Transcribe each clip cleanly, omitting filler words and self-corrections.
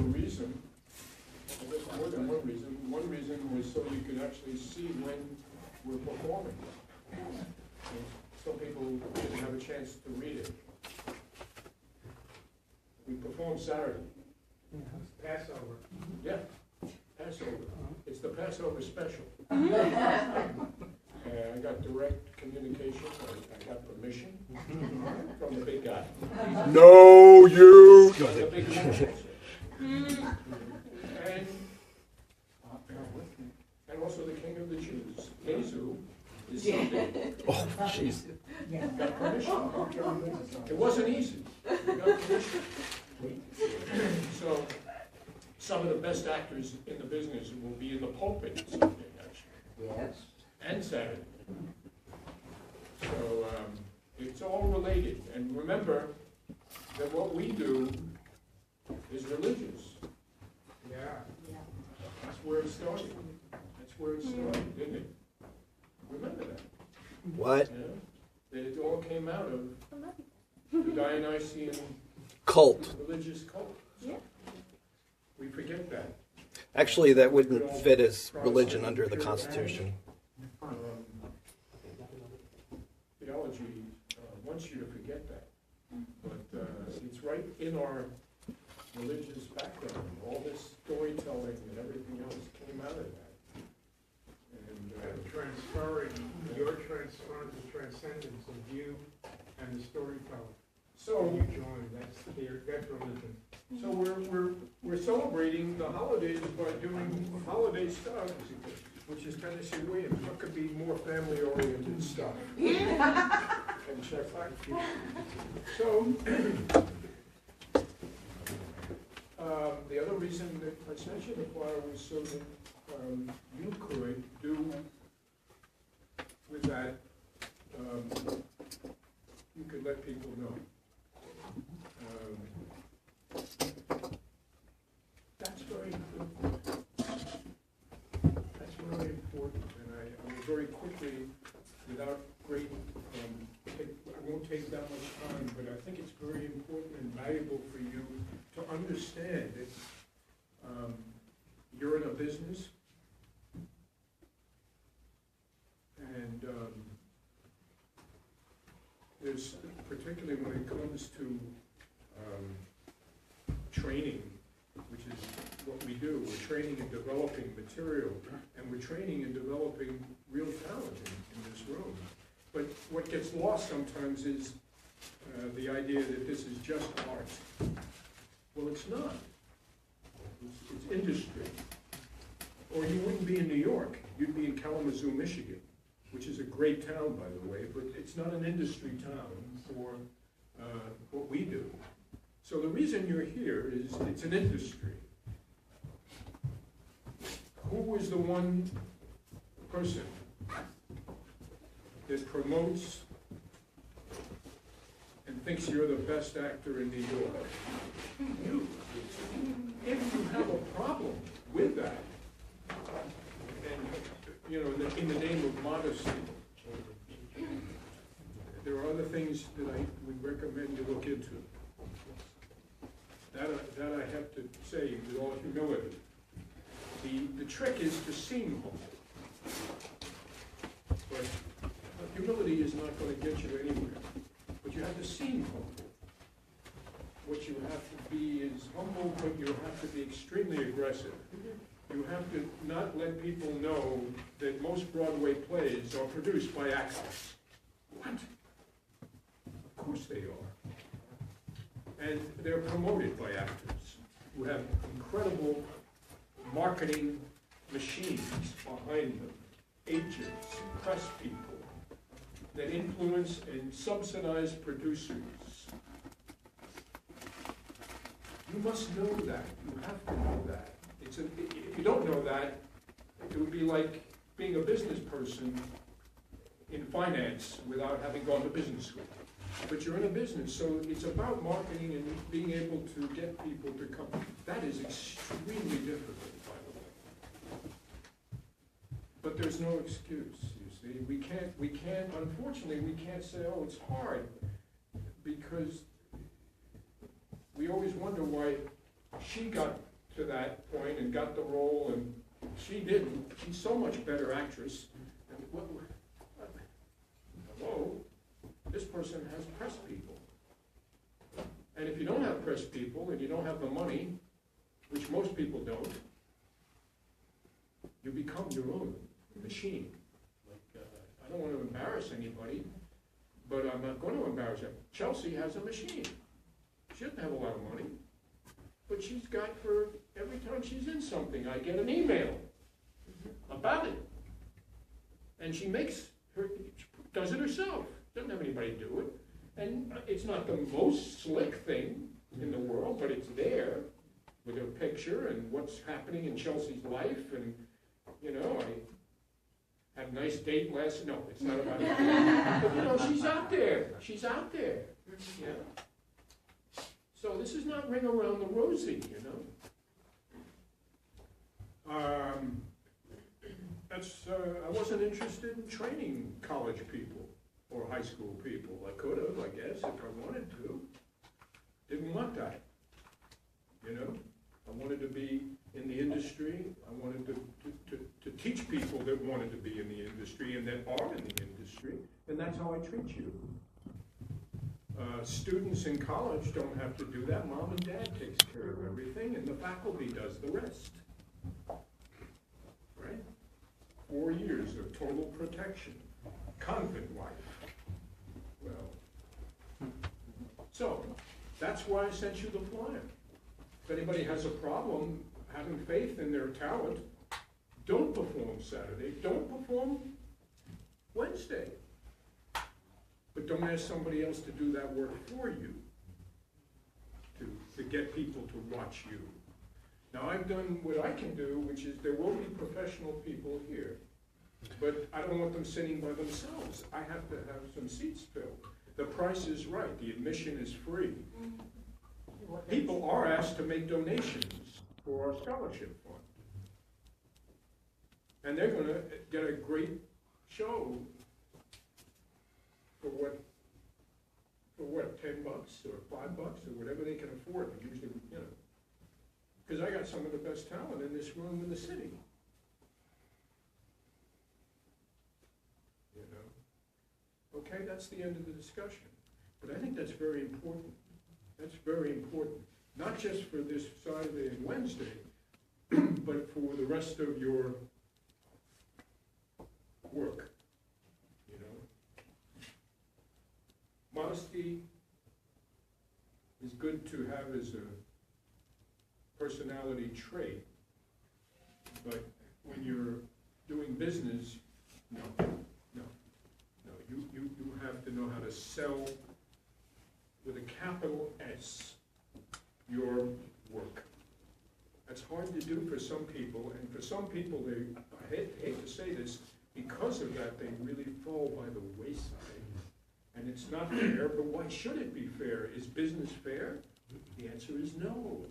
reason, I guess more than one reason. One reason was so you could actually see when we're performing. And some people didn't have a chance to read it. We perform Saturday. Passover. Yeah, Passover. It's the Passover special. I got direct communication, I got permission from the big guy. No, you! The big guy. And also the King of the Jews, Jesus, is Sunday. Oh, jeez. Got permission. It wasn't easy. We got permission. So, some of the best actors in the business will be in the pulpit Sunday, actually. Yes. And Saturday. So it's all related. And remember that what we do is religious. Yeah. That's where it started. That's where it started, didn't it? Remember that. What? You know? That it all came out of the Dionysian Cult. religious cult. Yeah. We forget that. Actually, that wouldn't fit as religion under the Constitution. Theology wants you to forget that. But it's right in our religious background. All this storytelling and everything else came out of that. And You're transferring the transcendence of you and the storyteller. so You join, that's religion. So we're celebrating the holidays by doing holiday stuff, which is Tennessee Williams. What could be more family-oriented stuff? And check back. So the other reason that I sent you the flyer was so that you could do with that. You could let people know. That's very important. That's very important, and I will very quickly, without great, I won't take that much time, but I think it's very important and valuable for you to understand that you're in a business, and there's, particularly when it comes to training, which is what we do. We're training and developing material, and we're training and developing real talent in this room. But what gets lost sometimes is the idea that this is just art. Well, it's not. It's industry. Or you wouldn't be in New York. You'd be in Kalamazoo, Michigan, which is a great town, by the way, but it's not an industry town for what we do. So the reason you're here is it's an industry. Who is the one person that promotes and thinks you're the best actor in New York? You. If you have a problem with that, and in the name of modesty, there are other things that I would recommend you look into. That I have to say with all humility. The trick is to seem humble. But humility is not going to get you anywhere. But you have to seem humble. What you have to be is humble, but you have to be extremely aggressive. You have to not let people know that most Broadway plays are produced by actors. What? Of course they are. And they're promoted by actors who have incredible marketing machines behind them, agents, press people, that influence and subsidize producers. You must know that. You have to know that. If you don't know that, it would be like being a business person in finance without having gone to business school. But you're in a business, so it's about marketing and being able to get people to come. That is extremely difficult, by the way. But there's no excuse, you see. Unfortunately, we can't say, oh, it's hard, because we always wonder why she got to that point and got the role, and she didn't. She's so much better actress. And hello, this person has press people. And if you don't have press people and you don't have the money, which most people don't, you become your own machine. Like, I don't want to embarrass anybody, but I'm not going to embarrass her. Chelsea has a machine. She doesn't have a lot of money, but she's got, for every time she's in something, I get an email about it. And she does it herself. Doesn't have anybody do it. And it's not the most slick thing in the world, but it's there with her picture and what's happening in Chelsea's life. And, you know, I had a nice date last, no, it's not about it. But, you know, she's out there. She's out there. Yeah. So this is not ring around the rosy, you know. I wasn't interested in training college people or high school people. I could have, I guess, if I wanted to. Didn't want that, you know. I wanted to be in the industry. I wanted to teach people that wanted to be in the industry and that are in the industry, and that's how I treat you. Students in college don't have to do that. Mom and dad takes care of everything, and the faculty does the rest. Right? 4 years of total protection. Convent life. Well, so that's why I sent you the flyer. If anybody has a problem having faith in their talent, don't perform Saturday. Don't perform Wednesday. But don't ask somebody else to do that work for you, to get people to watch you. Now, I've done what I can do, which is there will be professional people here, but I don't want them sitting by themselves. I have to have some seats filled. The price is right. The admission is free. People are asked to make donations for our scholarship fund. And they're going to get a great show for what, $10 or $5 or whatever they can afford. Usually, you know, because I got some of the best talent in this room in the city. You know? Okay, that's the end of the discussion. But I think that's very important. That's very important. Not just for this Saturday and Wednesday, but for the rest of your work. You know? Modesty is good to have as a personality trait, but when you're doing business, no. You have to know how to sell with a capital S your work. That's hard to do for some people, and for some people, I hate to say this, because of that, they really fall by the wayside. And it's not fair, but why should it be fair? Is business fair? The answer is no.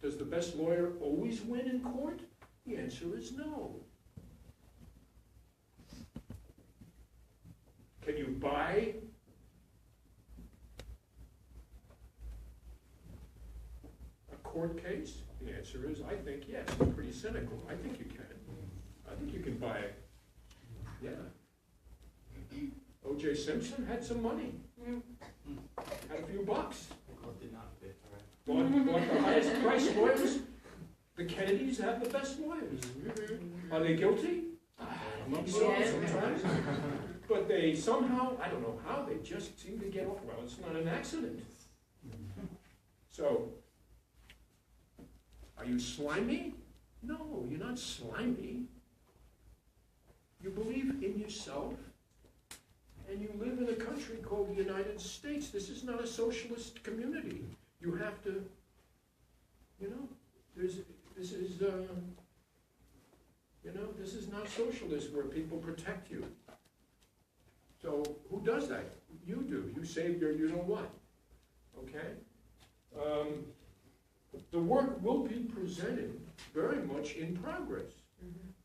Does the best lawyer always win in court? The answer is no. Can you buy a court case? The answer is, I think, yes. I'm pretty cynical. I think you can. I think you can buy it. Yeah. O.J. Simpson had some money. Had a few bucks. Bought the highest priced lawyers. The Kennedys have the best lawyers. Are they guilty? I'm not sure sometimes. But they somehow, I don't know how, they just seem to get off. Well, it's not an accident. So, are you slimy? No, you're not slimy. You believe in yourself, and you live in a country called the United States. This is not a socialist community. You have to, you know, this is not socialist where people protect you. So who does that? You do. You save your you know what. Okay? The work will be presented very much in progress.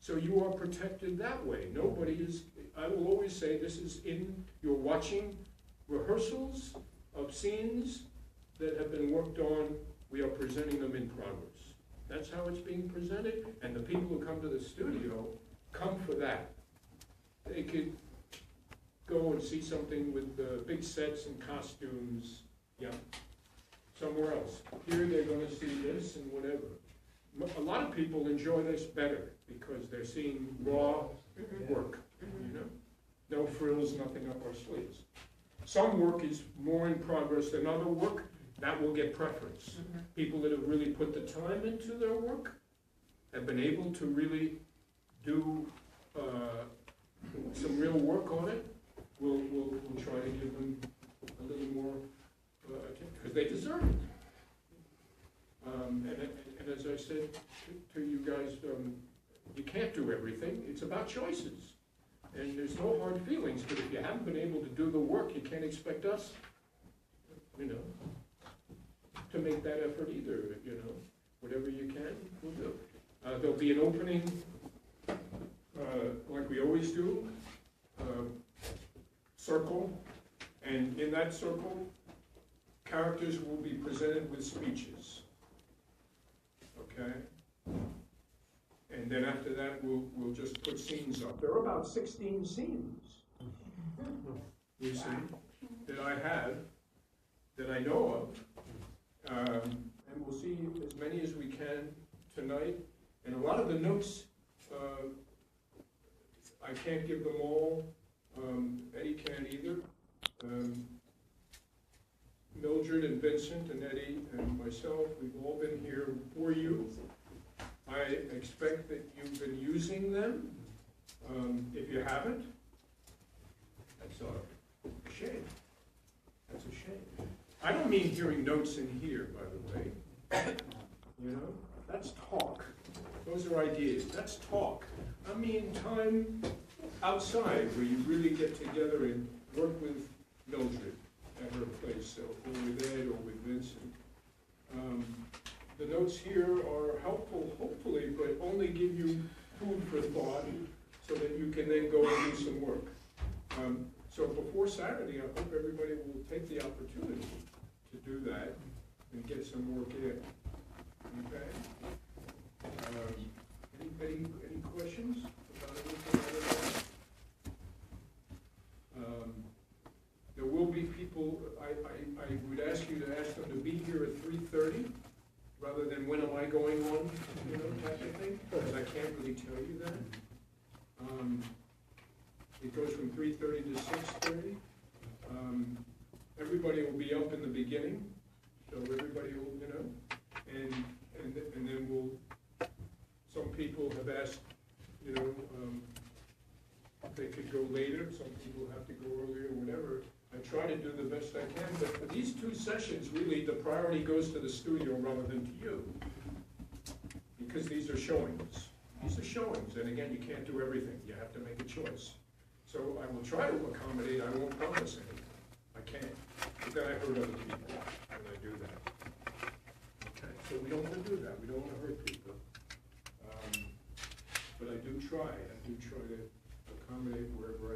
So you are protected that way. Nobody is, I will always say this is you're watching rehearsals of scenes that have been worked on. We are presenting them in progress. That's how it's being presented, and the people who come to the studio come for that. They could go and see something with big sets and costumes, somewhere else. Here they're gonna see this and whatever. A lot of people enjoy this better because they're seeing raw work, no frills, nothing up our sleeves. Some work is more in progress than other work, that will get preference. People that have really put the time into their work, have been able to really do some real work on it, we'll try to give them a little more, because they deserve it. And as I said to you guys, you can't do everything, it's about choices. And there's no hard feelings, but if you haven't been able to do the work, you can't expect us, to make that effort either, Whatever you can, we'll do. There'll be an opening, like we always do, circle, and in that circle, characters will be presented with speeches. Okay? And then after that, we'll just put scenes up. There are about 16 scenes, you see, that I have, that I know of. And we'll see as many as we can tonight. And a lot of the notes, I can't give them all. Eddie can't either. Mildred and Vincent and Eddie and myself, we've all been here for you. I expect that you've been using them. If you haven't, that's a shame. That's a shame. I don't mean hearing notes in here, by the way. That's talk. Those are ideas. That's talk. I mean time outside where you really get together and work with Mildred at her place, or with Ed or with Vincent. The notes here are helpful, hopefully, but only give you food for thought so that you can then go and do some work. So before Saturday, I hope everybody will take the opportunity to do that and get some work in. Okay? Any questions about anything? There will be people, I would ask you to ask them to be here at 3:30 rather than when am I going on, type of thing, because I can't really tell you that. It goes from 3:30 to 6:30. Everybody will be up in the beginning, so everybody will, and then we'll, some people have asked, if they could go later, some people have to go earlier, whatever. I try to do the best I can, but for these two sessions, really, the priority goes to the studio rather than to you. Because these are showings. These are showings, and again, you can't do everything. You have to make a choice. So I will try to accommodate, I won't promise anything. I can't. But then I hurt other people when I do that. Okay, so we don't want to do that. We don't want to hurt people. But I do try to accommodate wherever